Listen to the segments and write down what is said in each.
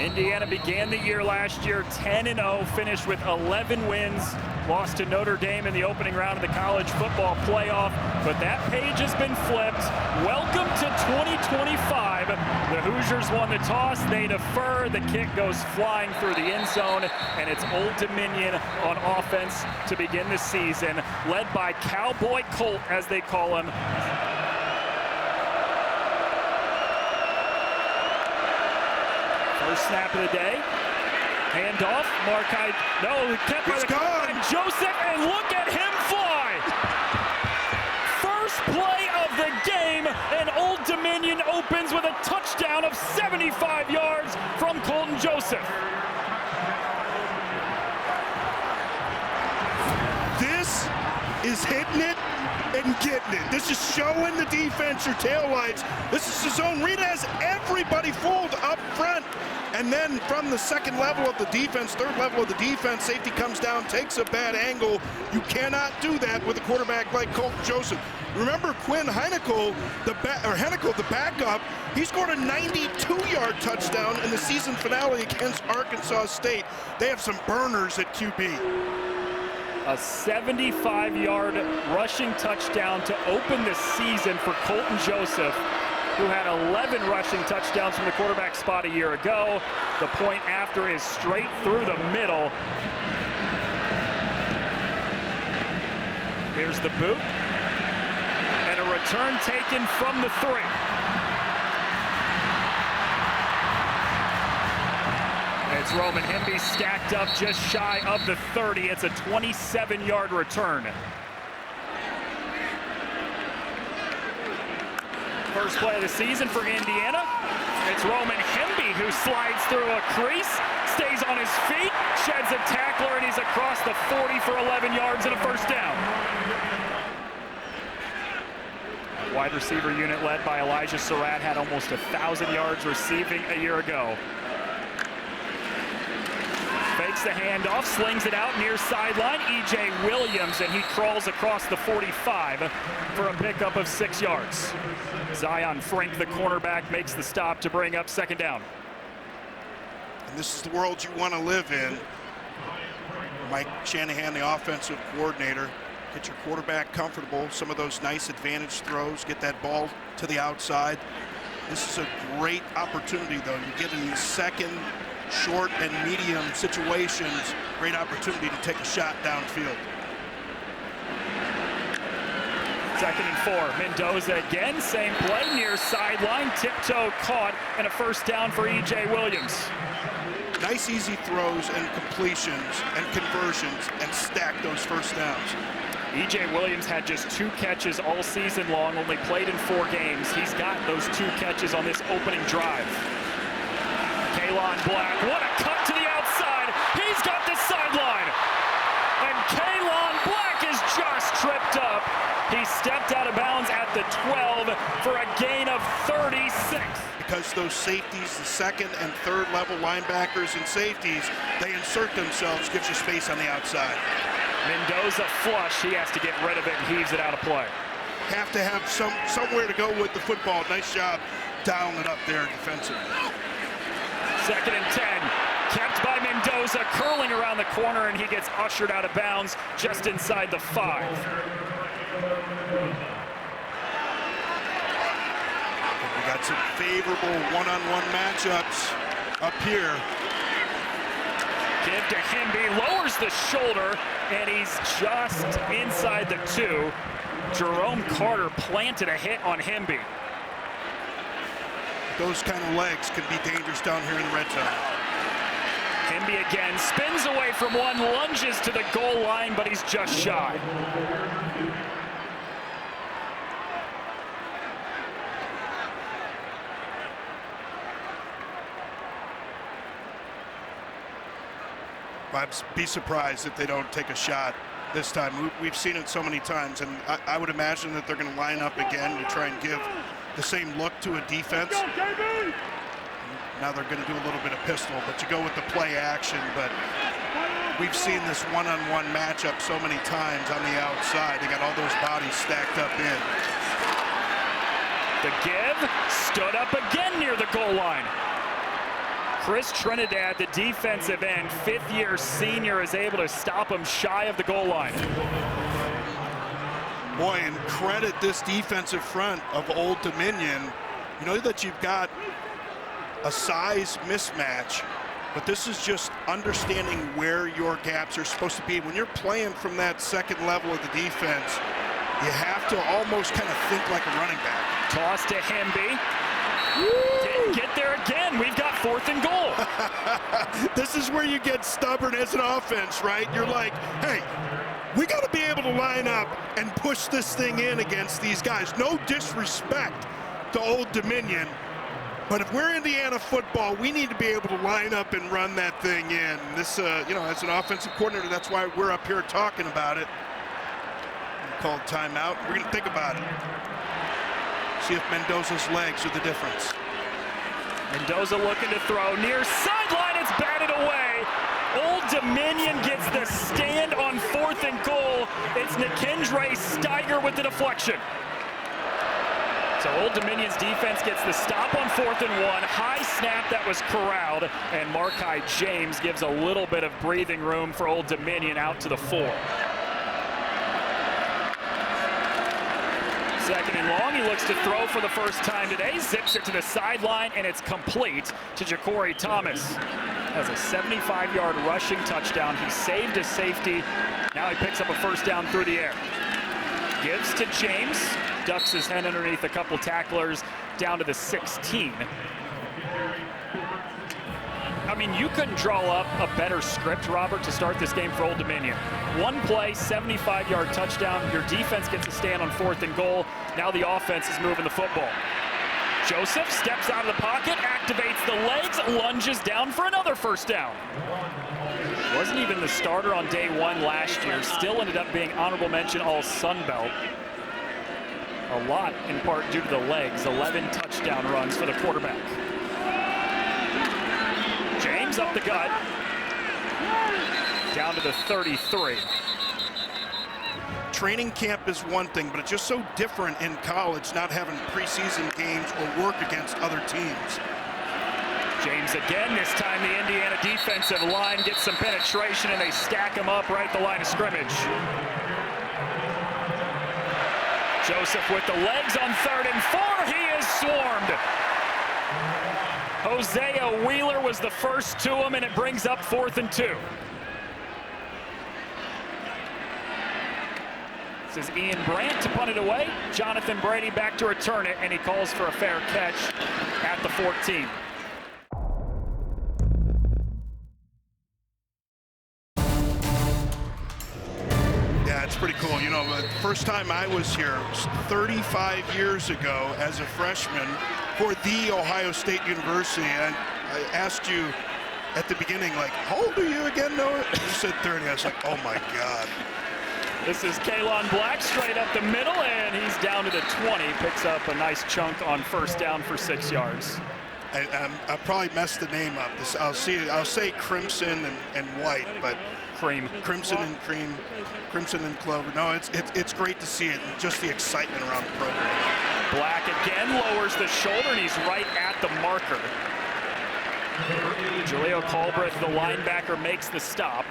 Indiana began the year last year 10-0, finished with 11 wins, lost to Notre Dame in the opening round of the college football playoff, but that page has been flipped. Welcome to 2025. The Hoosiers won the toss, they defer, the kick goes flying through the end zone, and it's Old Dominion on offense to begin the season, led by Cowboy Colt, as they call him. First snap of the day. Handoff. Markite. No, kept by the gone. Joseph, and look at him fly. First play of the game, and Old Dominion opens with a touchdown of 75 yards from Colton Joseph. This is hitting it and getting it. This is showing the defense your taillights. This is the zone. Rita has everybody fooled up front. And then from the second level of the defense, third level of the defense, safety comes down, takes a bad angle. You cannot do that with a quarterback like Colton Joseph. Remember Quinn Hennikel, the backup, he scored a 92-yard touchdown in the season finale against Arkansas State. They have some burners at QB. A 75-yard rushing touchdown to open the season for Colton Joseph, who had 11 rushing touchdowns from the quarterback spot a year ago. The point after is straight through the middle. Here's the boot. And a return taken from the 3. It's Roman Hemby stacked up just shy of the 30. It's a 27-yard return. First play of the season for Indiana. It's Roman Hemby who slides through a crease, stays on his feet, sheds a tackler, and he's across the 40 for 11 yards and a first down. Wide receiver unit led by Elijah Surratt had almost 1,000 yards receiving a year ago. Fakes the handoff, slings it out near sideline. E.J. Williams, and he crawls across the 45 for a pickup of 6 yards. Zion Frank, the cornerback, makes the stop to bring up second down. And this is the world you want to live in. Mike Shanahan, the offensive coordinator, get your quarterback comfortable, some of those nice advantage throws, get that ball to the outside. This is a great opportunity, though. You get in these second, short, and medium situations, great opportunity to take a shot downfield. Second and 4. Mendoza again, same play, near sideline, tiptoe caught, and a first down for E.J. Williams. Nice easy throws and completions and conversions, and stack those first downs. E.J. Williams had just 2 catches all season long, only played in 4 games. He's got those 2 catches on this opening drive. Kalon Black, what a cut to the outside. He's got the sideline. And Kalon Black is just tripped up. He stepped out of bounds at the 12 for a gain of 36. Because those safeties, the second and third level linebackers and safeties, they insert themselves, gives you space on the outside. Mendoza flush, he has to get rid of it and heaves it out of play. Have to have somewhere to go with the football. Nice job dialing it up there defensively. Second and 10, kept by Mendoza, curling around the corner, and he gets ushered out of bounds just inside the 5. We got some favorable one-on-one matchups up here. Give to Hemby, lowers the shoulder, and he's just inside the 2. Jerome Carter planted a hit on Hemby. Those kind of legs can be dangerous down here in the red zone. Hemby again, spins away from one, lunges to the goal line, but he's just shy. I'd be surprised if they don't take a shot this time. We've seen it so many times, and I would imagine that they're going to line up again to try and give the same look to a defense. Now they're going to do a little bit of pistol, but you go with the play action. But we've seen this one-on-one matchup so many times on the outside. They got all those bodies stacked up in. The give, stood up again near the goal line. Chris Trinidad, the defensive end, fifth-year senior, is able to stop him shy of the goal line. Boy, and credit this defensive front of Old Dominion. You know that you've got a size mismatch, but this is just understanding where your gaps are supposed to be. When you're playing from that second level of the defense, you have to almost kind of think like a running back. Toss to Hemby. Didn't get there again. We've got 4th and goal. This is where you get stubborn as an offense, right? You're like, hey, we got to be able to line up and push this thing in against these guys. No disrespect to Old Dominion, but if we're Indiana football, we need to be able to line up and run that thing in. This, you know, as an offensive coordinator, that's why we're up here talking about it. Called timeout. We're going to think about it. See if Mendoza's legs are the difference. Mendoza looking to throw. Near sideline, it's batted away. Old Dominion gets the stand on 4th and goal. It's Nikendre Steiger with the deflection. So Old Dominion's defense gets the stop on 4th and 1. High snap that was corralled, and Markai James gives a little bit of breathing room for Old Dominion out to the 4. 2nd and long, he looks to throw for the first time today, zips it to the sideline, and it's complete to Ja'Cory Thomas. Has a 75-yard rushing touchdown. He saved a safety. Now he picks up a first down through the air. Gives to James, ducks his head underneath a couple tacklers down to the 16. I mean, you couldn't draw up a better script, Robert, to start this game for Old Dominion. One play, 75-yard touchdown. Your defense gets a stand on 4th and goal. Now the offense is moving the football. Joseph steps out of the pocket, activates the legs, lunges down for another first down. Wasn't even the starter on day 1 last year. Still ended up being honorable mention all Sun Belt. A lot in part due to the legs. 11 touchdown runs for the quarterback. James up the gut, down to the 33. Training camp is one thing, but it's just so different in college not having preseason games or work against other teams. James again, this time the Indiana defensive line gets some penetration and they stack him up right at the line of scrimmage. Joseph with the legs on 3rd and 4, he is swarmed. Hosea Wheeler was the first to him, and it brings up 4th and 2. This is Ian Brandt to punt it away. Jonathan Brady back to return it, and he calls for a fair catch at the 14. Yeah, it's pretty cool. You know, the first time I was here was 35 years ago as a freshman for the Ohio State University. And I asked you at the beginning, like, how old are you again, Noah? You said 30. I was like, oh my God. This is Kalon Black straight up the middle, and he's down to the 20. Picks up a nice chunk on first down for 6 yards. I probably messed the name up. I'll say crimson and white, but crimson and cream, crimson and clover. No, it's great to see it, and just the excitement around the program. Black again lowers the shoulder, and he's right at the marker. Julio Colbreth, the linebacker, makes the stop,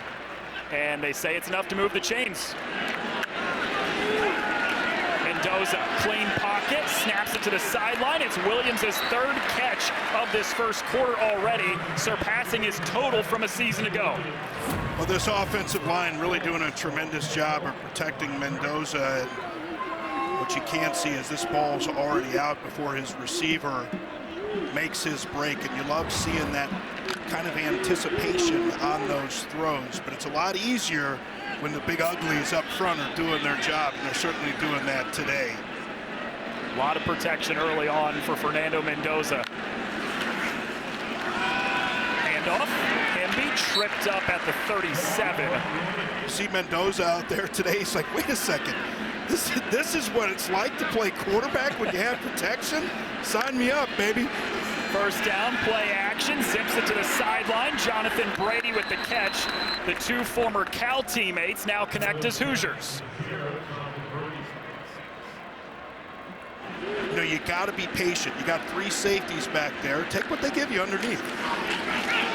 and they say it's enough to move the chains. Mendoza, clean pocket, snaps it to the sideline. It's Williams' 3rd catch of this first quarter already, surpassing his total from a season ago. Well, this offensive line really doing a tremendous job of protecting Mendoza. What you can't see is this ball's already out before his receiver makes his break, and you love seeing that kind of anticipation on those throws, but it's a lot easier when the big uglies up front are doing their job, and they're certainly doing that today. A lot of protection early on for Fernando Mendoza. Handoff, Hemby tripped up at the 37. You see Mendoza out there today, he's like, wait a second, this is what it's like to play quarterback when you have protection? Sign me up, baby. First down, play action, zips it to the sideline. Jonathan Brady with the catch. The 2 former Cal teammates now connect as Hoosiers. You know, you got to be patient. You got 3 safeties back there. Take what they give you underneath.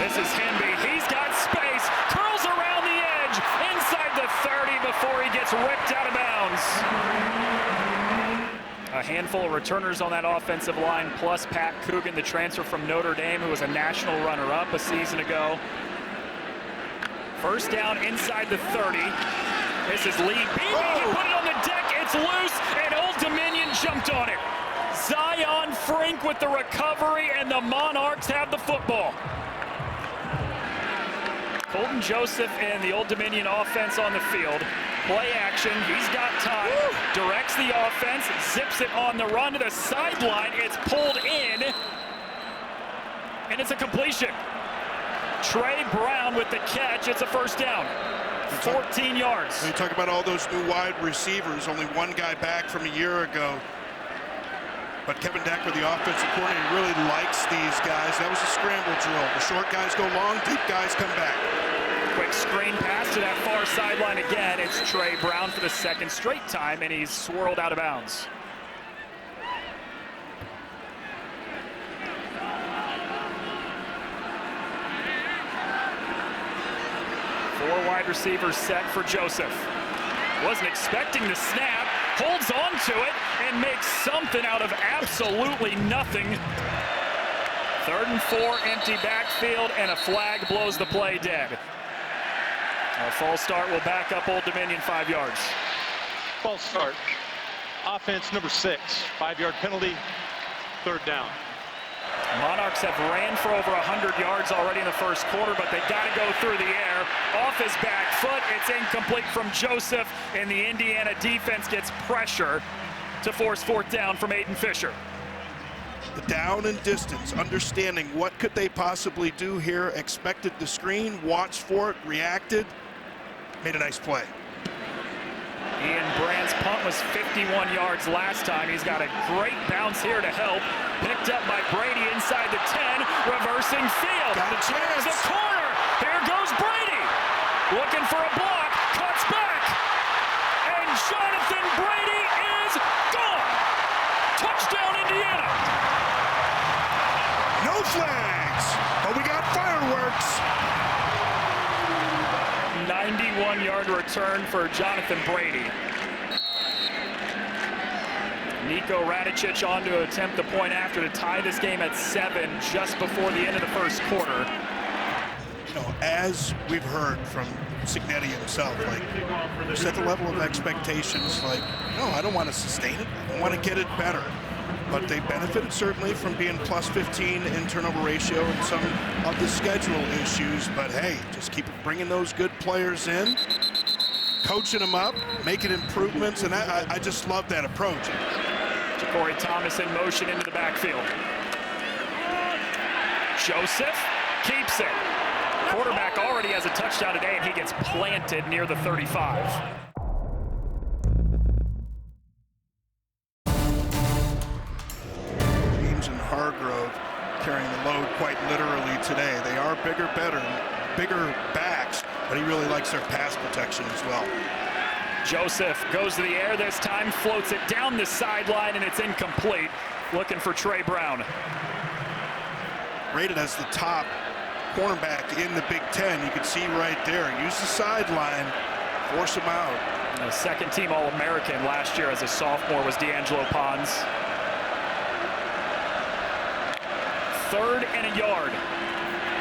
This is Hemby. He's got space. Curls around the edge. Inside the 30 before he gets ripped out of bounds. A handful of returners on that offensive line, plus Pat Coogan, the transfer from Notre Dame, who was a national runner-up a season ago. First down inside the 30. This is Lee Beebe. He put it on the deck. It's loose, and Old Dominion jumped on it. Zion Frink with the recovery, and the Monarchs have the football. Colton Joseph and the Old Dominion offense on the field. Play action. He's got time. Directs the offense. Zips it on the run to the sideline. It's pulled in, and it's a completion. Trey Brown with the catch. It's a first down. 14 yards. When you talk about all those new wide receivers, only one guy back from a year ago. But Kevin Decker, the offensive coordinator, really likes these guys. That was a scramble drill. The short guys go long, deep guys come back. Quick screen pass to that far sideline again. It's Trey Brown for the second straight time, and he's swirled out of bounds. Four wide receivers set for Joseph. Wasn't expecting the snap, holds on to it, and makes something out of absolutely nothing. 3rd and 4, empty backfield, and a flag blows the play dead. A false start will back up Old Dominion 5 yards. False start. Offense number 6, 5-yard penalty, 3rd down. Monarchs have ran for over 100 yards already in the first quarter, but they got to go through the air. Off his back foot, it's incomplete from Joseph, and the Indiana defense gets pressure to force 4th down from Aiden Fisher. The down and distance, understanding what could they possibly do here, expected the screen, watched for it, reacted, made a nice play. Ian Brandt's punt was 51 yards last time. He's got a great bounce here to help. Picked up by Brady inside the 10, reversing field. Got a chance. The corner. Here goes Brady. Looking for a block, cuts back. And Jonathan Brady is gone. Touchdown, Indiana. No flags, but we got fireworks. 91-yard return for Jonathan Brady. Nico Radicic on to attempt the point after to tie this game at 7 just before the end of the first quarter. You know, as we've heard from Cignetti himself, like, set the level of expectations, like, no, I don't want to sustain it. I want to get it better. But they benefited certainly from being plus 15 in turnover ratio and some of the schedule issues. But hey, just keep bringing those good players in, coaching them up, making improvements, and I just love that approach. Corey Thomas in motion into the backfield. Joseph keeps it. Quarterback already has a touchdown today, and he gets planted near the 35. Hargrove carrying the load quite literally today. They are bigger backs, but he really likes their pass protection as well. Joseph goes to the air this time, floats it down the sideline, and it's incomplete. Looking for Trey Brown. Rated as the top cornerback in the Big Ten. You can see right there. Use the sideline, force him out. A second-team All-American last year as a sophomore was D'Angelo Pons. 3rd and a yard.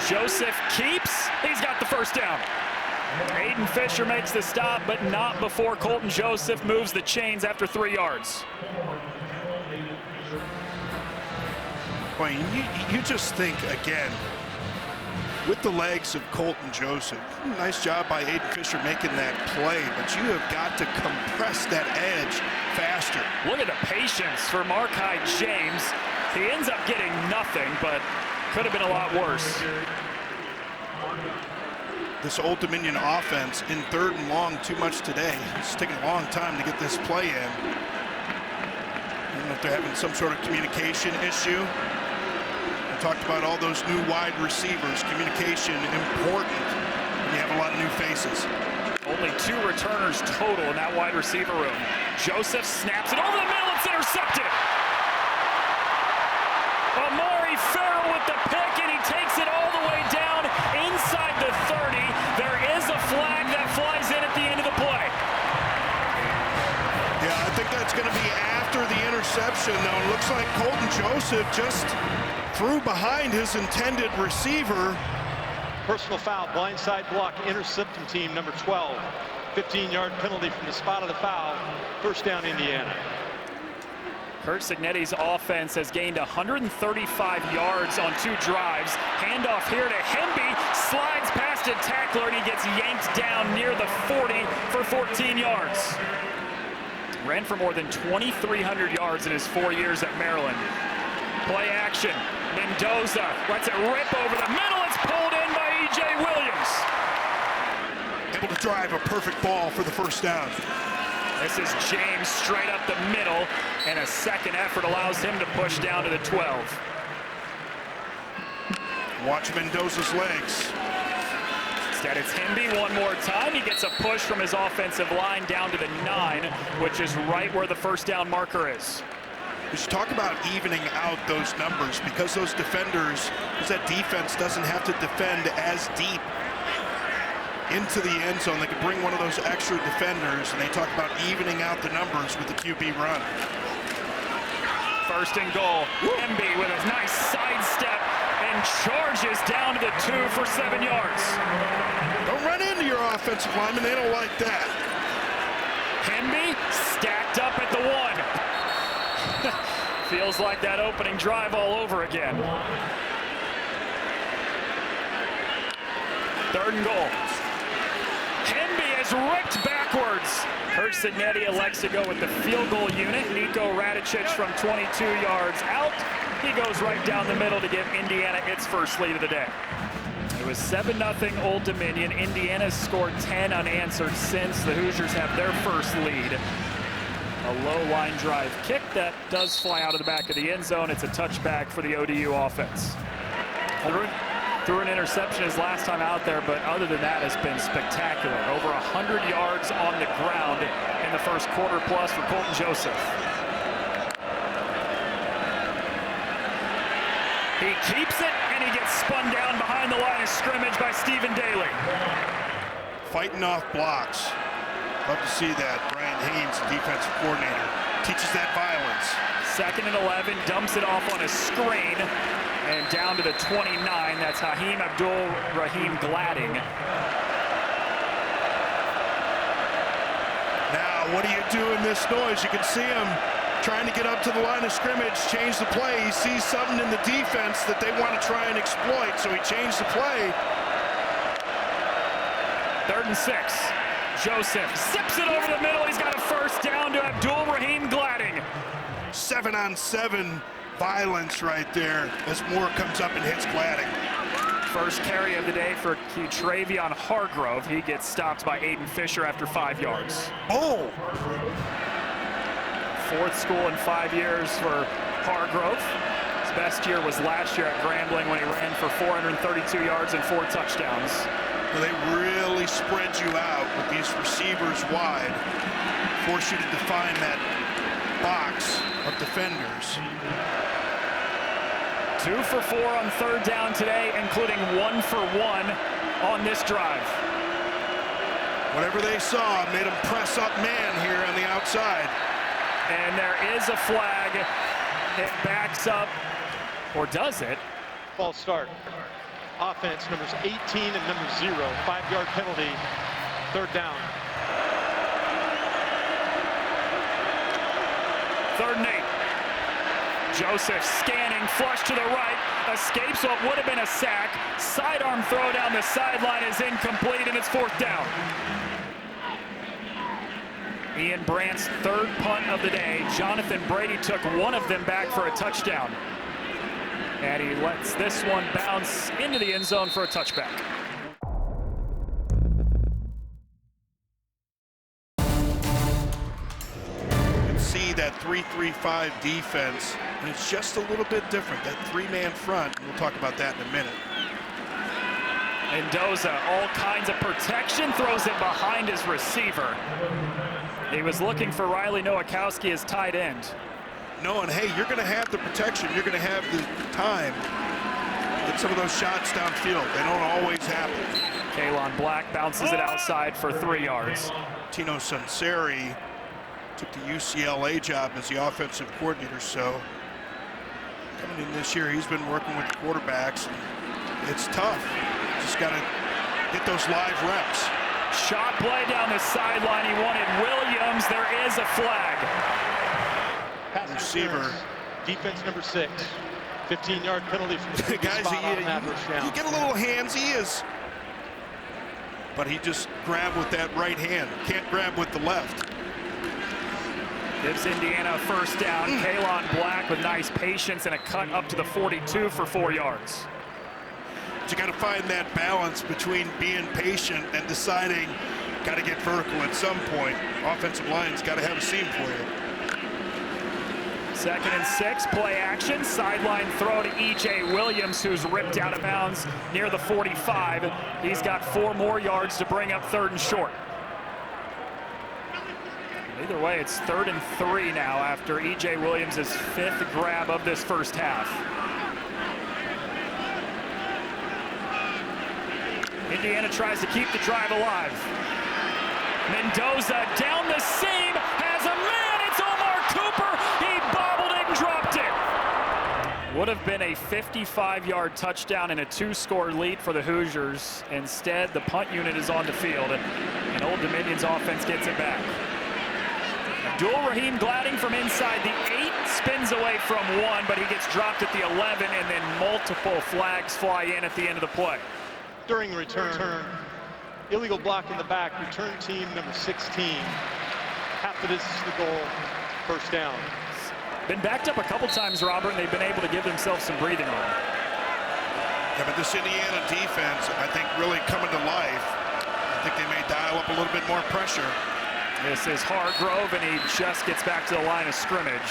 Joseph keeps. He's got the first down. Aiden Fisher makes the stop, but not before Colton Joseph moves the chains after 3 yards. Boy, you just think, again, with the legs of Colton Joseph, nice job by Aiden Fisher making that play, but you have got to compress that edge faster. Look at the patience for Markai James. He ends up getting nothing, but could have been a lot worse. This Old Dominion offense in 3rd and long too much today. It's taking a long time to get this play in. I don't know if they're having some sort of communication issue. We talked about all those new wide receivers. Communication important when you have a lot of new faces. Only 2 returners total in that wide receiver room. Joseph snaps it over the middle. It's intercepted. Amari Farrell with the pick, and he takes it all the way down inside the 30. There is a flag that flies in at the end of the play. Yeah, I think that's going to be after the interception, though. It looks like Colton Joseph just threw behind his intended receiver. Personal foul, blindside block, intercepting team number 12. 15-yard penalty from the spot of the foul. First down, Indiana. Kurt Cignetti's offense has gained 135 yards on 2 drives. Handoff here to Hemby, slides past a tackler, and he gets yanked down near the 40 for 14 yards. Ran for more than 2,300 yards in his 4 years at Maryland. Play action. Mendoza lets it rip over the middle. It's pulled in by E.J. Williams. Able to drive a perfect ball for the first down. This is James straight up the middle, and a second effort allows him to push down to the 12. Watch Mendoza's legs. Instead, it's Hemby one more time. He gets a push from his offensive line down to the 9, which is right where the first down marker is. We should talk about evening out those numbers because those defenders, because that defense doesn't have to defend as deep into the end zone. They can bring one of those extra defenders, and they talk about evening out the numbers with the QB run. First and goal. Hemby with a nice sidestep and charges down to the 2 for 7 yards. Don't run into your offensive lineman. They don't like that. Hemby stacked up at the 1. Feels like that opening drive all over again. Third and goal. Hemby is ripped backwards. Kurt Cignetti elects to go with the field goal unit. Nico Radicic from 22 yards out. He goes right down the middle to give Indiana its first lead of the day. It was 7-0 Old Dominion. Indiana's scored 10 unanswered since. The Hoosiers have their first lead. A low line drive kick that does fly out of the back of the end zone. It's a touchback for the ODU offense. Threw an interception his last time out there, but other than that, has been spectacular. Over 100 yards on the ground in the first quarter plus for Colton Joseph. He keeps it, and he gets spun down behind the line of scrimmage by Stephen Daly. Fighting off blocks. Love to see that. Brian Haynes, the defensive coordinator, teaches that violence. 2nd and 11, dumps it off on a screen, and down to the 29. That's Haheem Abdul-Rahim Gladding. Now, what do you do in this noise? You can see him trying to get up to the line of scrimmage, change the play. He sees something in the defense that they want to try and exploit, so he changed the play. 3rd and 6. Joseph zips it over the middle. He's got a first down to Abdul-Rahim Gladding. 7-on-7 violence right there as Moore comes up and hits Gladding. First carry of the day for Travion Hargrove. He gets stopped by Aiden Fisher after 5 yards. Oh! 4th school in 5 years for Hargrove. His best year was last year at Grambling when he ran for 432 yards and 4 touchdowns. Well, they really spread you out with these receivers wide, force you to define that box of defenders. 2 for 4 on 3rd down today, including 1 for 1 on this drive. Whatever they saw made them press up man here on the outside. And there is a flag. It backs up, or does it? False start. Offense numbers 18 and number 0. 5-yard penalty. 3rd down. 3rd and 8. Joseph scanning, flush to the right, escapes what would have been a sack. Sidearm throw down the sideline is incomplete, and it's 4th down. Ian Brandt's 3rd punt of the day. Jonathan Brady took one of them back for a touchdown. And he lets this one bounce into the end zone for a touchback. You can see that 3-3-5 defense, and it's just a little bit different. That 3-man front, and we'll talk about that in a minute. Mendoza, all kinds of protection, throws it behind his receiver. He was looking for Riley Nowakowski as tight end. knowing, hey, you're going to have the protection, you're going to have the time. Get some of those shots downfield. They don't always happen. Kalon Black bounces it outside for 3 yards. Tino Sunseri took the UCLA job as the offensive coordinator, so coming in this year, he's been working with the quarterbacks. And it's tough. Just got to get those live reps. Shot play down the sideline. He wanted Williams. There is a flag. Pass Receiver. Defense number 6. 15-yard penalty from the guys, spot on that first down. you get a little handsy, but he just grabbed with that right hand. Can't grab with the left. Gives Indiana a first down. Kalon Black with nice patience and a cut up to the 42 for 4 yards. But you got to find that balance between being patient and deciding got to get vertical at some point. Offensive line's got to have a seam for you. 2nd and 6, play action. Sideline throw to E.J. Williams, who's ripped out of bounds near the 45. He's got 4 more yards to bring up 3rd and short. Either way, it's 3rd and 3 now after E.J. Williams' 5th grab of this first half. Indiana tries to keep the drive alive. Mendoza down the seam, has a man, it's Omar Cooper. He bobbled it and dropped it. Would have been a 55-yard touchdown and a 2-score lead for the Hoosiers. Instead, the punt unit is on the field, and Old Dominion's offense gets it back. Abdul Rahim Gladding from inside the 8, spins away from 1, but he gets dropped at the 11, and then multiple flags fly in at the end of the play. During the return, illegal block in the back, return team number 16. Half the distance to the goal, first down. Been backed up a couple times, Robert, and they've been able to give themselves some breathing room. Yeah, but this Indiana defense, I think, really coming to life. I think they may dial up a little bit more pressure. This is Hargrove, and he just gets back to the line of scrimmage.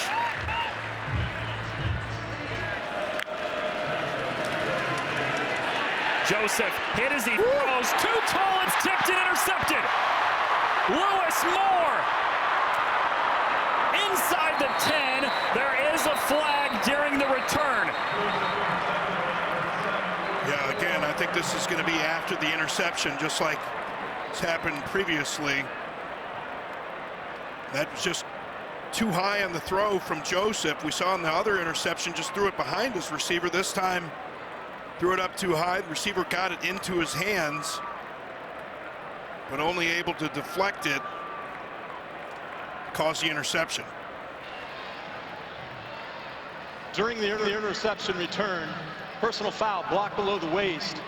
Joseph hit as he throws. Too tall, it's tipped and intercepted. Lewis Moore. Inside the 10, there is a flag during the return. Yeah, again, I think this is going to be after the interception, just like it's happened previously. That was just too high on the throw from Joseph. We saw in the other interception, just threw it behind his receiver. This time, threw it up too high. The receiver got it into his hands, but only able to deflect it, caused the interception. During the interception return, personal foul, block below the waist.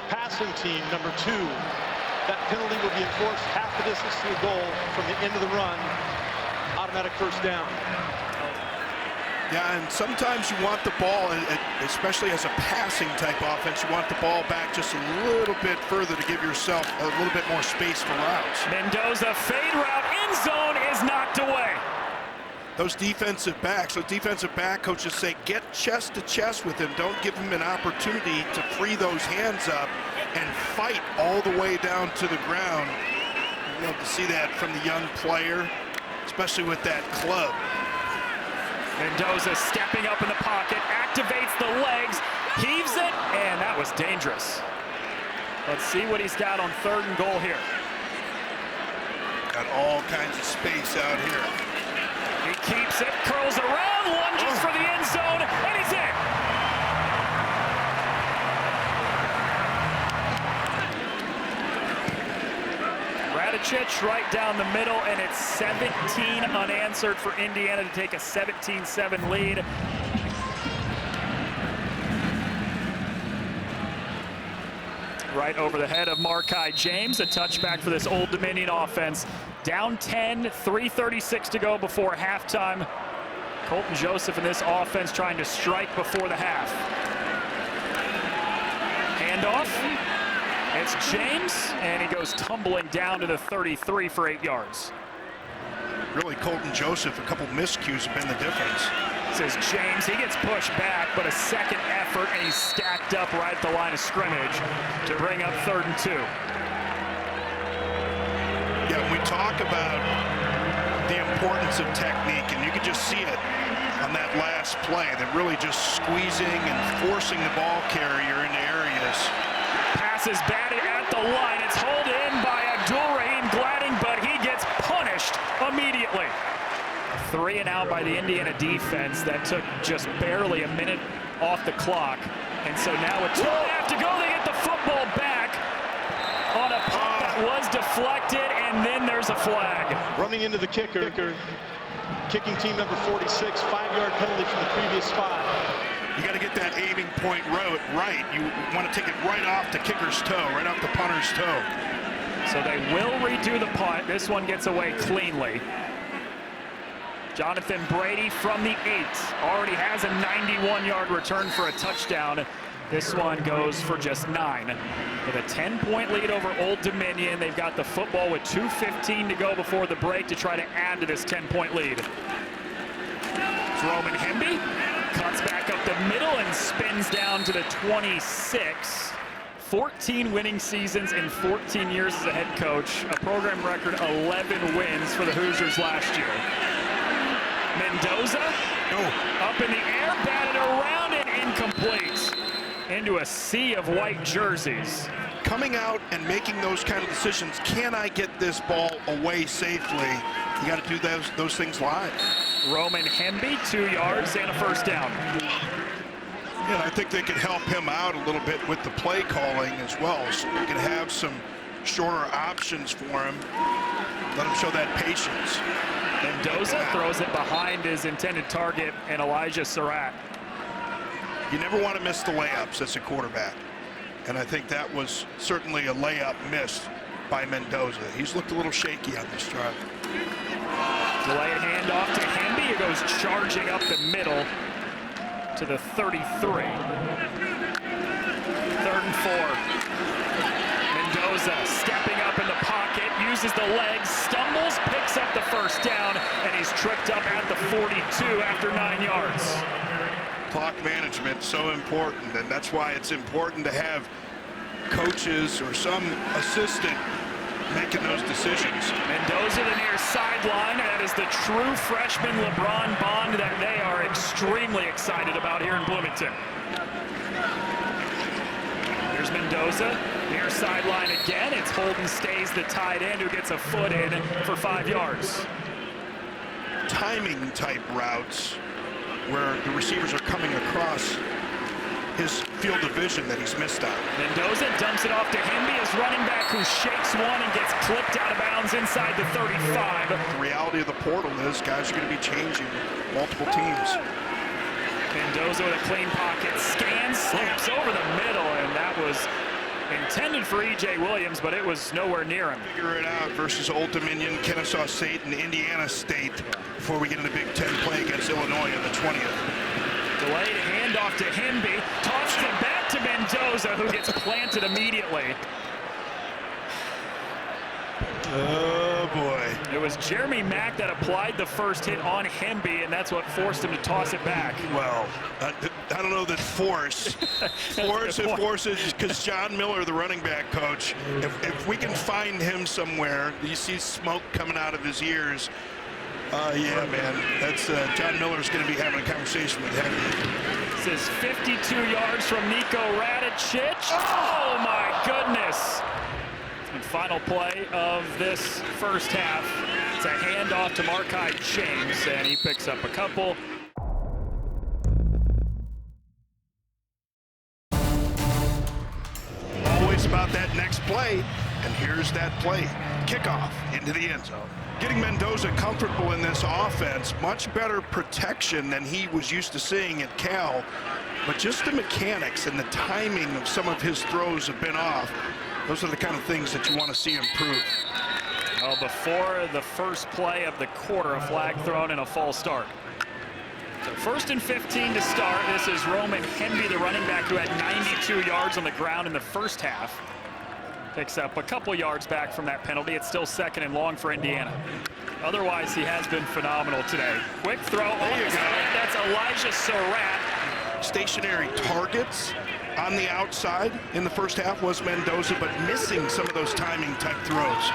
Passing team number 2. That penalty will be enforced half the distance to the goal from the end of the run. Automatic first down. Yeah, and sometimes you want the ball, especially as a passing type offense, you want the ball back just a little bit further to give yourself a little bit more space for routes. Mendoza fade route, end zone is knocked away. Those defensive back coaches say get chest to chest with him. Don't give him an opportunity to free those hands up and fight all the way down to the ground. You'd love to see that from the young player, especially with that club. Mendoza stepping up in the pocket, activates the legs, heaves it, and that was dangerous. Let's see what he's got on 3rd and goal here. Got all kinds of space out here. He keeps it, curls around, lunges for the end zone, and he's in. Radicic right down the middle, and it's 17 unanswered for Indiana to take a 17-7 lead. Right over the head of Markai James, a touchback for this Old Dominion offense. Down 10, 3:36 to go before halftime. Colton Joseph in this offense trying to strike before the half. Handoff. It's James, and he goes tumbling down to the 33 for 8 yards. Really, Colton Joseph, a couple miscues have been the difference. Says James, he gets pushed back, but a second effort, and he's stacked up right at the line of scrimmage to bring up 3rd and 2. Yeah, we talk about the importance of technique, and you can just see it. on that last play. They're really just squeezing and forcing the ball carrier into areas. Pass is batted at the line. It's hauled in by Abdul-Rahim Gladding, but he gets punished immediately. 3 and out by the Indiana defense. That took just barely a minute off the clock. And so now with 2.5 to go, they get the football back on a punt that was deflected, and then there's a flag. Running into the kicker, kicking team number 46, 5-yard penalty from the previous spot. You got to get that aiming point right. You want to take it right off the kicker's toe, right off the punter's toe. So they will redo the punt. This one gets away cleanly. Jonathan Brady from the 8 already has a 91-yard return for a touchdown. This one goes for just 9. With a 10-point lead over Old Dominion, they've got the football with 2:15 to go before the break to try to add to this 10-point lead. It's Roman Hemby, cuts back up the middle and spins down to the 26. 14 winning seasons in 14 years as a head coach. A program record 11 wins for the Hoosiers last year. Mendoza, up in the air, batted around and incomplete. Into a sea of white jerseys. Coming out and making those kind of decisions, can I get this ball away safely? You got to do those things live. Roman Hemby, 2 yards and a first down. Yeah, I think they could help him out a little bit with the play calling as well. So you can have some shorter options for him. Let him show that patience. Mendoza throws it behind his intended target, and Elijah Surratt. You never want to miss the layups as a quarterback. And I think that was certainly a layup missed by Mendoza. He's looked a little shaky on this drive. Delayed handoff to Hemby. He goes charging up the middle to the 33. 3rd and 4. Mendoza stepping up in the pocket, uses the legs, stumbles, picks up the first down, and he's tripped up at the 42 after 9 yards. Clock management so important, and that's why it's important to have coaches or some assistant making those decisions. Mendoza the near sideline. That is the true freshman LeBron Bond that they are extremely excited about here in Bloomington. Here's Mendoza, near sideline again. It's Holden Stays, the tight end, who gets a foot in for 5 yards. Timing type routes where the receivers are coming across his field of vision that he's missed on. Mendoza dumps it off to Hemby, his running back, who shakes one and gets clipped out of bounds inside the 35. The reality of the portal is guys are going to be changing multiple teams. Mendoza with a clean pocket, scans, slips over the middle, and that was intended for E.J. Williams, but it was nowhere near him. Figure it out versus Old Dominion, Kennesaw State, and Indiana State before we get into Big Ten play against Illinois on the 20th. Delayed handoff to Hemby, tossed it back to Mendoza, who gets planted immediately. Oh, boy. It was Jeremy Mack that applied the first hit on Hemby, and that's what forced him to toss it back. Well, I don't know that forces, because John Miller, the running back coach, if we can find him somewhere, you see smoke coming out of his ears, yeah, man, that's John Miller's going to be having a conversation with him. This is 52 yards from Nico Radicic. Oh, my goodness. And final play of this first half. It's a handoff to Markai James, and he picks up a couple. Always about that next play, and here's that play. Kickoff into the end zone. Getting Mendoza comfortable in this offense, much better protection than he was used to seeing at Cal, but just the mechanics and the timing of some of his throws have been off. Those are the kind of things that you want to see improve. Well, before the first play of the quarter, a flag thrown and a false start. So 1st and 15 to start. This is Roman Hemby, the running back, who had 92 yards on the ground in the first half. Picks up a couple yards back from that penalty. It's still 2nd and long for Indiana. Otherwise, he has been phenomenal today. Quick throw. There you go. That's Elijah Surratt. Stationary targets on the outside in the first half was Mendoza, but missing some of those timing type throws.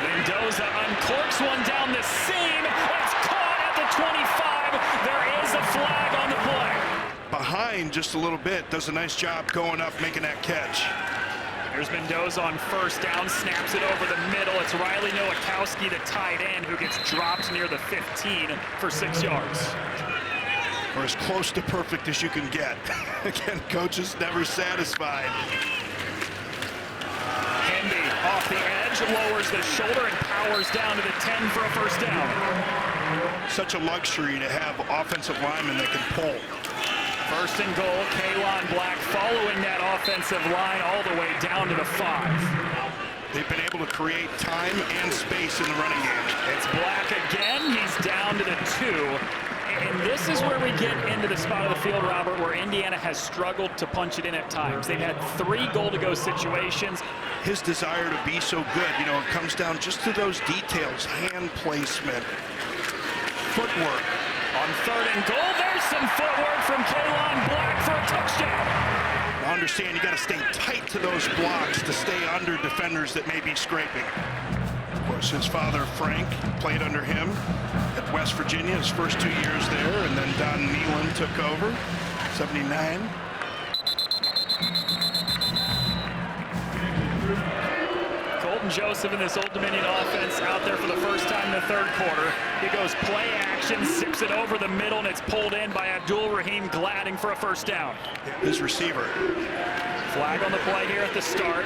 Mendoza uncorks one down the seam. It's caught at the behind just a little bit, does a nice job going up, making that catch. Here's Mendoza on first down, snaps it over the middle. It's Riley Nowakowski, the tight end, who gets dropped near the 15 for 6 yards. Or as close to perfect as you can get. Again, coach is never satisfied. Hendy off the edge, lowers the shoulder and powers down to the 10 for a first down. Such a luxury to have offensive linemen that can pull. First and goal, Kalon Black following that offensive line all the way down to the 5. They've been able to create time and space in the running game. It's Black again. He's down to the 2. And this is where we get into the spot of the field, Robert, where Indiana has struggled to punch it in at times. They've had 3 goal-to-go situations. His desire to be so good, you know, it comes down just to those details, hand placement, footwork. On third and goal, there's some footwork from Kalon Black for a touchdown. Now understand, you got to stay tight to those blocks to stay under defenders that may be scraping. Of course, his father, Frank, played under him at West Virginia his first 2 years there, and then Don Nealon took over, 79. Colton Joseph in this Old Dominion offense out there for the first time in the third quarter. He goes play action, zips it over the middle, and it's pulled in by Abdul Rahim Gladding for a first down. His receiver. Flag on the play here at the start.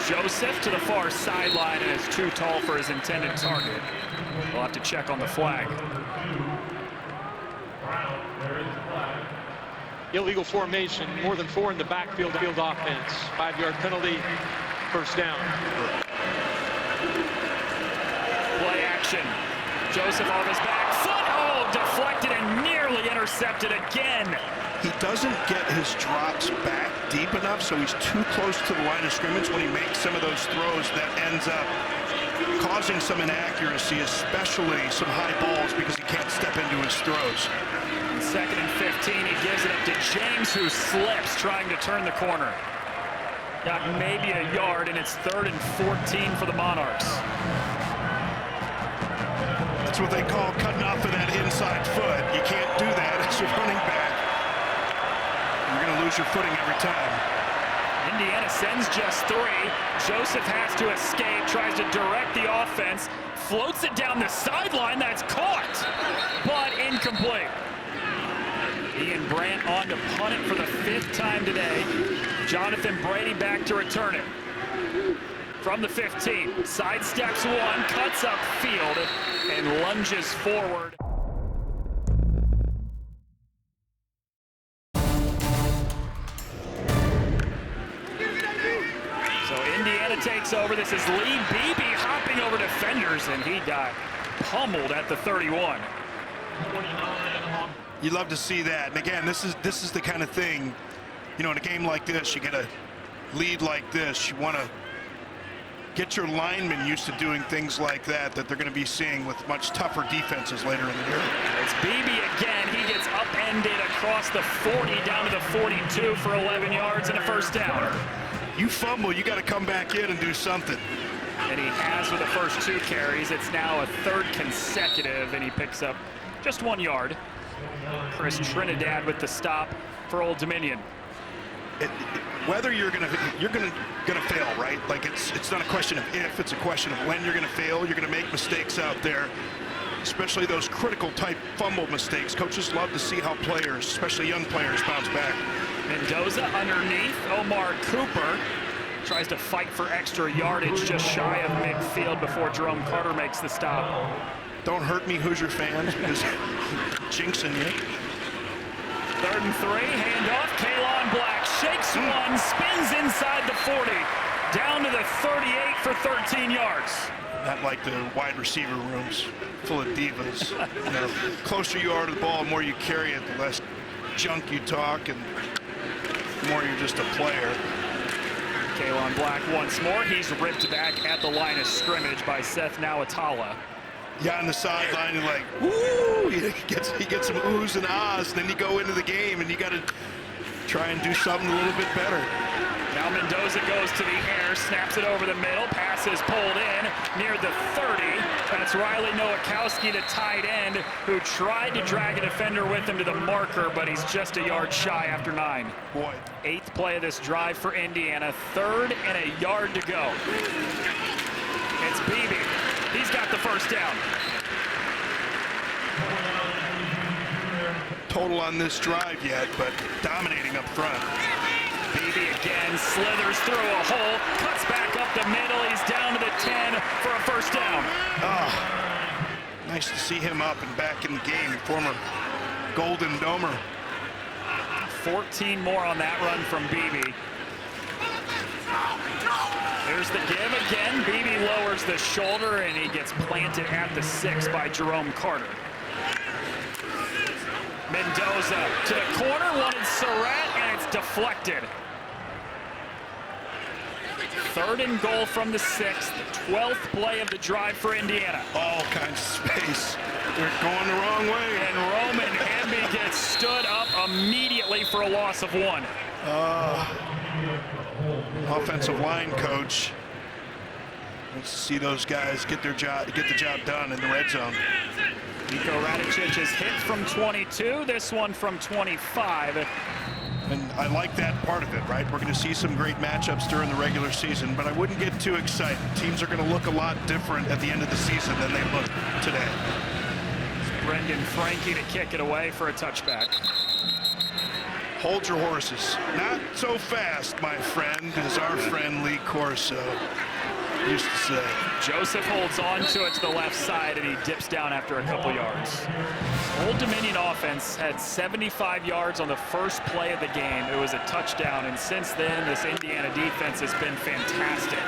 Joseph to the far sideline and is too tall for his intended target. We'll have to check on the flag. Illegal formation, more than 4 in the backfield field offense. 5-yard penalty, first down. Play action. Joseph off his back foot. Oh, deflected and nearly intercepted again. He doesn't get his drops back deep enough, so he's too close to the line of scrimmage when he makes some of those throws that ends up causing some inaccuracy, especially some high balls, because he can't step into his throws. Second and 15, he gives it up to James, who slips trying to turn the corner. Got maybe a yard, and it's 3rd and 14 for the Monarchs. That's what they call cutting off of that inside foot. You can't do that as a running back. You're going to lose your footing every time. Indiana sends just 3. Joseph has to escape, tries to direct the offense, floats it down the sideline. That's caught, but incomplete. Ian Brandt on to punt it for the 5th time today. Jonathan Brady back to return it. From the 15, sidesteps 1, cuts up field, and lunges forward. Takes over. This is Lee Beebe hopping over defenders, and he got pummeled at the 31. You love to see that. And again, this is the kind of thing, you know, in a game like this, you get a lead like this, you want to get your linemen used to doing things like that they're going to be seeing with much tougher defenses later in the year. It's Beebe again. He gets upended across the 40 down to the 42 for 11 yards and a first down. You fumble, you got to come back in and do something. And he has with the first 2 carries. It's now a 3rd consecutive, and he picks up just 1 yard. Chris Trinidad with the stop for Old Dominion. Whether you're gonna fail, right? Like it's not a question of if, it's a question of when you're gonna fail. You're gonna make mistakes out there, especially those critical type fumble mistakes. Coaches love to see how players, especially young players, bounce back. Mendoza underneath. Omar Cooper tries to fight for extra yardage just shy of midfield before Jerome Carter makes the stop. Don't hurt me, Hoosier fans, because jinxing you. 3rd and 3, handoff. Kalon Black shakes 1, spins inside the 40, down to the 38 for 13 yards. Not like the wide receiver rooms full of divas. You know, the closer you are to the ball, the more you carry it, the less junk you talk, and the more you're just a player. Kalon Black once more. He's ripped back at the line of scrimmage by Seth Nawatala. Yeah, on the sideline, you're like, woo! He gets some oohs and ahs, and then you go into the game, and you got to try and do something a little bit better. Now Mendoza goes to the air, snaps it over the middle, pass is pulled in near the 30. That's Riley Nowakowski, the tight end, who tried to drag a defender with him to the marker, but he's just a yard shy after 9. Boy. 8th play of this drive for Indiana. 3rd and a yard to go. It's Beebe. He's got the first down. Total on this drive yet, but dominating up front. Beebe again, slithers through a hole, cuts back up the middle. He's down to the 10 for a first down. Oh, nice to see him up and back in the game. Former Golden Domer. 14 more on that run from Beebe. There's the give again. Beebe lowers the shoulder, and he gets planted at the 6 by Jerome Carter. Mendoza to the corner, wanted Surratt, and it's deflected. 3rd and goal from the 6th, 12th play of the drive for Indiana. All kinds of space. They're going the wrong way. And Roman Hemby gets stood up immediately for a loss of 1. Offensive line coach. Let's see those guys get the job done in the red zone. Niko Radicic is hit from 22, this one from 25. And I like that part of it, right? We're going to see some great matchups during the regular season, but I wouldn't get too excited. Teams are going to look a lot different at the end of the season than they look today. Brendan Franke to kick it away for a touchback. Hold your horses. Not so fast, my friend, as our friend Lee Corso used to say. Joseph holds on to it to the left side, and he dips down after a couple yards. Old Dominion offense had 75 yards on the first play of the game. It was a touchdown, and since then, this Indiana defense has been fantastic.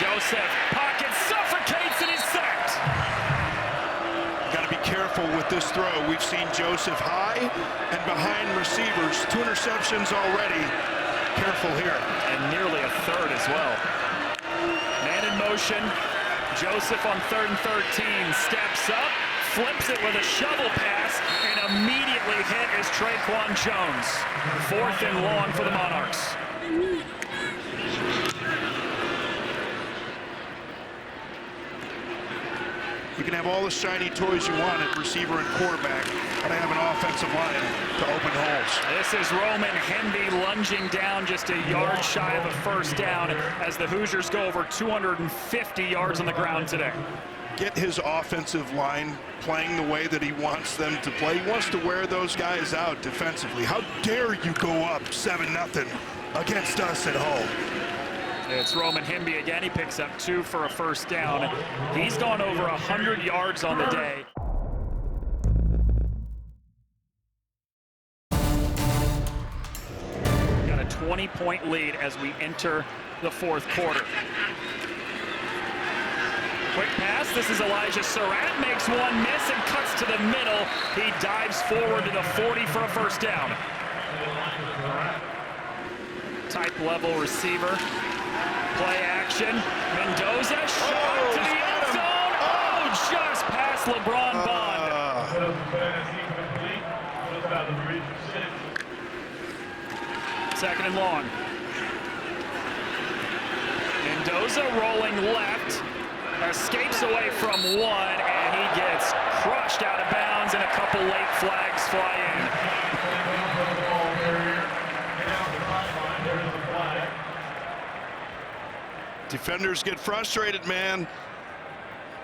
Joseph, pocket suffocates, and he's sacked. Got to be careful with this throw. We've seen Joseph high and behind receivers. 2 interceptions already. Careful here. And nearly a 3rd as well. Man in motion. Joseph on 3rd and 13 steps up, flips it with a shovel pass, and immediately hit is Traquan Jones. 4th and long for the Monarchs. You can have all the shiny toys you want at receiver and quarterback, but I have an offensive line to open holes. This is Roman Hemby lunging down just a yard shy of a first down as the Hoosiers go over 250 yards on the ground today. Get his offensive line playing the way that he wants them to play. He wants to wear those guys out defensively. How dare you go up 7-0 against us at home? It's Roman Hemby again. He picks up 2 for a first down. He's gone over 100 yards on the day. Got a 20-point lead as we enter the 4th quarter. Quick pass. This is Elijah Surratt. Makes one miss and cuts to the middle. He dives forward to the 40 for a first down. Type level receiver. Play action. Mendoza shot to the end zone. Oh, just past LeBron Bond. 2nd and long. Mendoza rolling left. Escapes away from 1, and he gets crushed out of bounds, and a couple late flags fly in. Defenders get frustrated, man.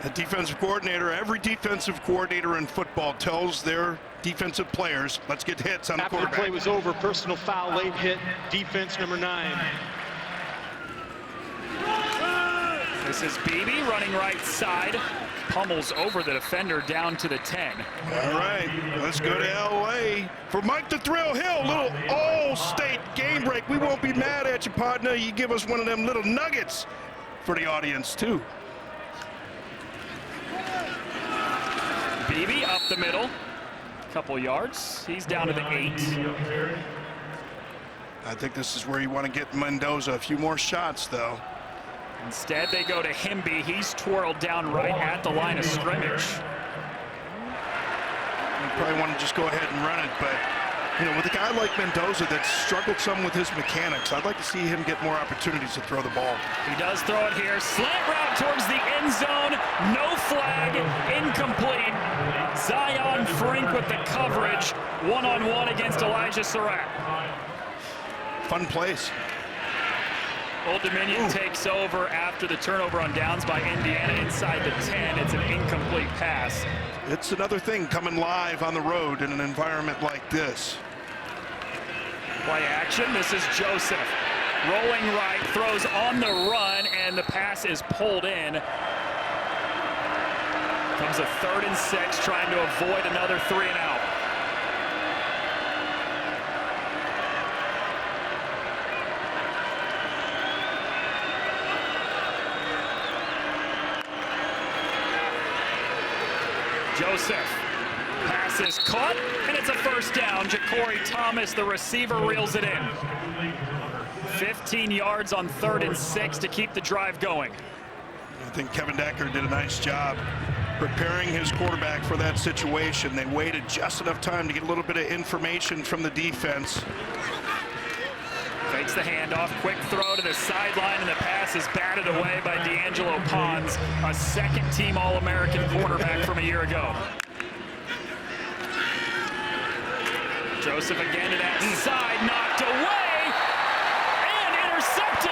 A defensive coordinator, every defensive coordinator in football tells their defensive players, let's get hits on the quarterback. After the play was over, personal foul, late hit, defense number 9. This is Beebe running right side. Pummels over the defender down to the 10. All right, let's go to L.A. for Mike the Thrill Hill. Little all-state game break. We won't be mad at you, partner. You give us one of them little nuggets for the audience, too. Beebe up the middle. Couple yards. He's down to the 8. I think this is where you want to get Mendoza. A few more shots, though. Instead, they go to Hemby. He's twirled down right at the line of scrimmage. You probably want to just go ahead and run it, but You know, with a guy like Mendoza that's struggled some with his mechanics, I'd like to see him get more opportunities to throw the ball. He does throw it here. Slant route towards the end zone. No flag. Incomplete. Zion Frink with the coverage. One-on-one against Elijah Surratt. Fun plays. Old Dominion takes over after the turnover on downs by Indiana inside the 10. It's an incomplete pass. It's another thing coming live on the road in an environment like this. Play action. This is Joseph. Rolling right, throws on the run, and the pass is pulled in. Comes a 3rd and 6, trying to avoid another 3 and out. Joseph. Pass is caught, and it's a 1st down. Ja'Cory Thomas, the receiver, reels it in. 15 yards on 3rd and 6 to keep the drive going. I think Kevin Decker did a nice job preparing his quarterback for that situation. They waited just enough time to get a little bit of information from the defense. Fakes the handoff, quick throw to the sideline, and the pass is batted away by D'Angelo Pons, a 2nd-team All-American cornerback from a year ago. Joseph again to that side, knocked away, and intercepted.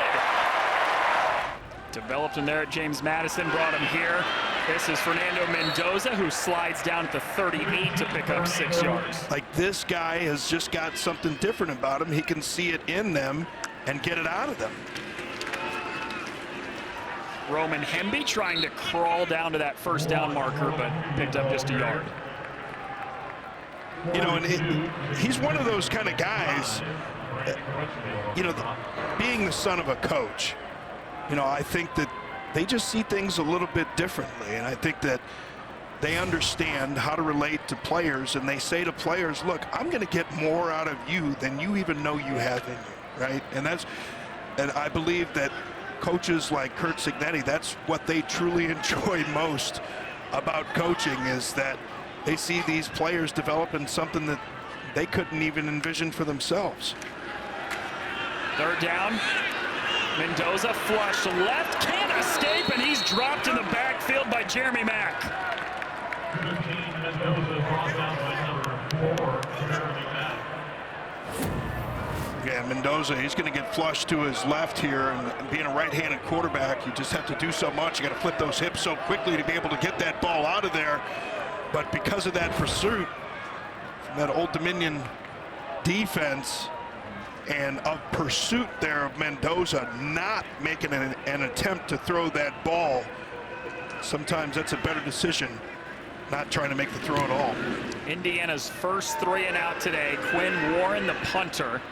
Developed him there at James Madison, brought him here. This is Fernando Mendoza, who slides down at the 38 to pick up 6 yards. Like, this guy has just got something different about him. He can see it in them and get it out of them. Roman Hemby trying to crawl down to that 1st down marker, but picked up just a yard. You know, and he's one of those kind of guys, you know, being the son of a coach, you know, I think that they just see things a little bit differently. And I think that they understand how to relate to players, and they say to players, look, I'm going to get more out of you than you even know you have in you, right? And I believe that coaches like Curt Cignetti, that's what they truly enjoy most about coaching, is that they see these players develop in something that they couldn't even envision for themselves. 3rd down. Mendoza flush left, can't escape, and he's dropped in the backfield by Jeremy Mack. Yeah, Mendoza, he's going to get flushed to his left here, and being a right-handed quarterback, you just have to do so much. You got to flip those hips so quickly to be able to get that ball out of there. But because of that pursuit from that Old Dominion defense and of pursuit there of Mendoza not making an attempt to throw that ball, sometimes that's a better decision, not trying to make the throw at all. Indiana's first 3 and out today. Quinn Warren, the punter,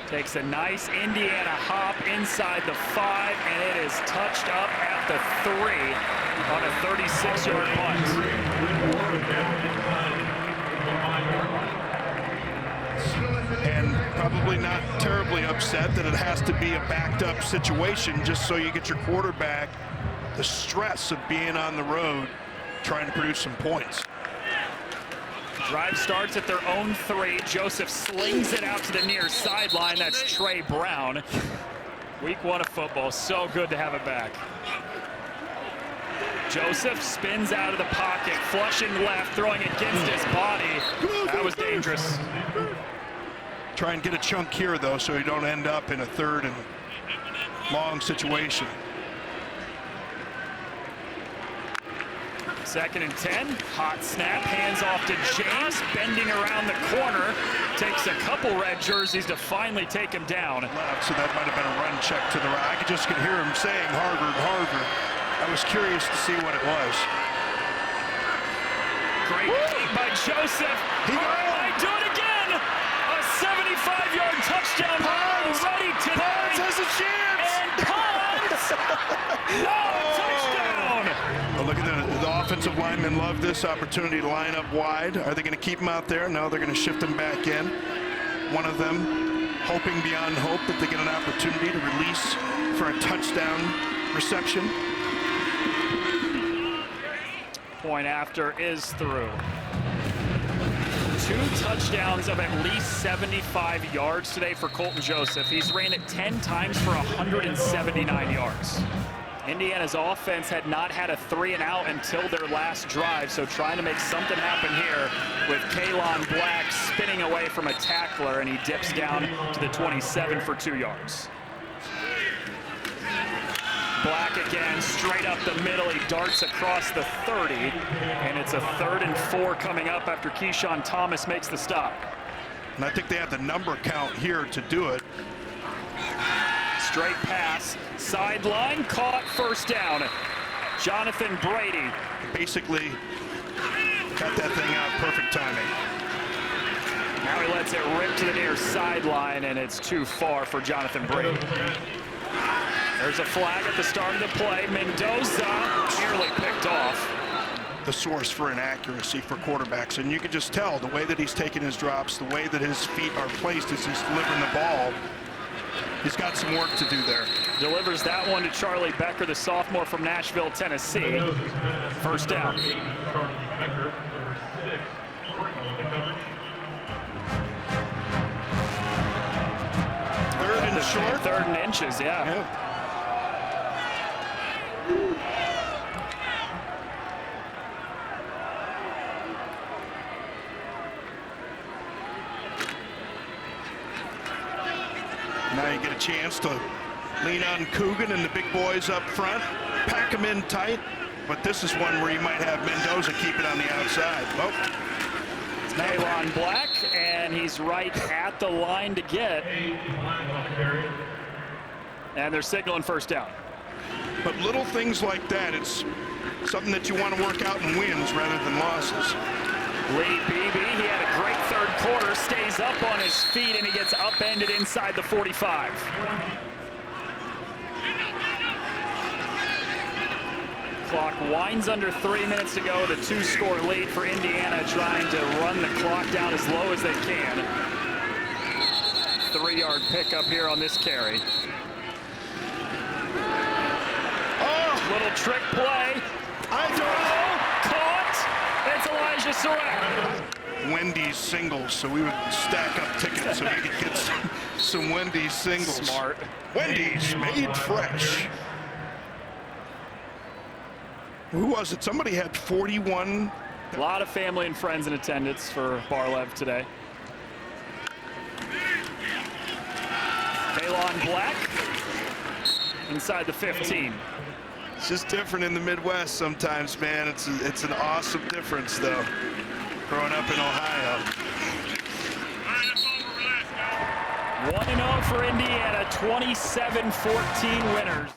takes a nice Indiana hop inside the 5, and it is touched up at the 3 on a 36-yard punt. And probably not terribly upset that it has to be a backed up situation, just so you get your quarterback the stress of being on the road trying to produce some points. Drive starts at their own 3. Joseph slings it out to the near sideline. That's Trey Brown. Week 1 of football, so good to have it back. Joseph spins out of the pocket, flushing left, throwing against his body. That was dangerous. Try and get a chunk here, though, so you don't end up in a 3rd and long situation. 2nd and 10, hot snap, hands off to James, bending around the corner, takes a couple red jerseys to finally take him down. So that might have been a run check to the right. I just could hear him saying Harvard, Harvard. I was curious to see what it was. Great kick by Joseph. He might do it again. A 75-yard touchdown run ready today. Punts has a chance. And Punts. No, touchdown. Well, look at the offensive linemen love this opportunity to line up wide. Are they going to keep him out there? No, they're going to shift him back in. One of them hoping beyond hope that they get an opportunity to release for a touchdown reception. Point after is through. 2 touchdowns of at least 75 yards today for Colton Joseph. He's ran it 10 times for 179 yards. Indiana's offense had not had a 3-and-out until their last drive, so trying to make something happen here with Kalon Black spinning away from a tackler, and he dips down to the 27 for 2 yards. Black again, straight up the middle. He darts across the 30, and it's a 3rd and 4 coming up after Keyshawn Thomas makes the stop. And I think they have the number count here to do it. Straight pass, sideline, caught, 1st down. Jonathan Brady. Basically got that thing out, perfect timing. Now he lets it rip to the near sideline, and it's too far for Jonathan Brady. There's a flag at the start of the play. Mendoza nearly picked off. The source for inaccuracy for quarterbacks, and you can just tell the way that he's taking his drops, the way that his feet are placed as he's delivering the ball. He's got some work to do there. Delivers that one to Charlie Becker, the sophomore from Nashville, Tennessee. 1st down. 3rd and short. 3rd and inches, yeah. Now you get a chance to lean on Coogan and the big boys up front, pack them in tight, but this is one where you might have Mendoza keep it on the outside. Well, it's Kalon Black, and he's right at the line to get. And they're signaling 1st down. But little things like that, it's something that you want to work out in wins rather than losses. Lee Beebe, he had a great 3rd quarter, stays up on his feet, and he gets upended inside the 45. Clock winds under 3 minutes to go. The 2-score lead for Indiana, trying to run the clock down as low as they can. 3-yard pickup here on this carry. Oh, little trick play. I don't. Caught. It's Elijah Surratt. Wendy's singles, so we would stack up tickets so we could get some Wendy's singles. Smart. Wendy's made fresh. Who was it? Somebody had 41. A lot of family and friends in attendance for Barlev today. Kalon Black inside the 15. It's just different in the Midwest sometimes, man. It's an awesome difference, though, growing up in Ohio. 1-0 for Indiana, 27-14 winners.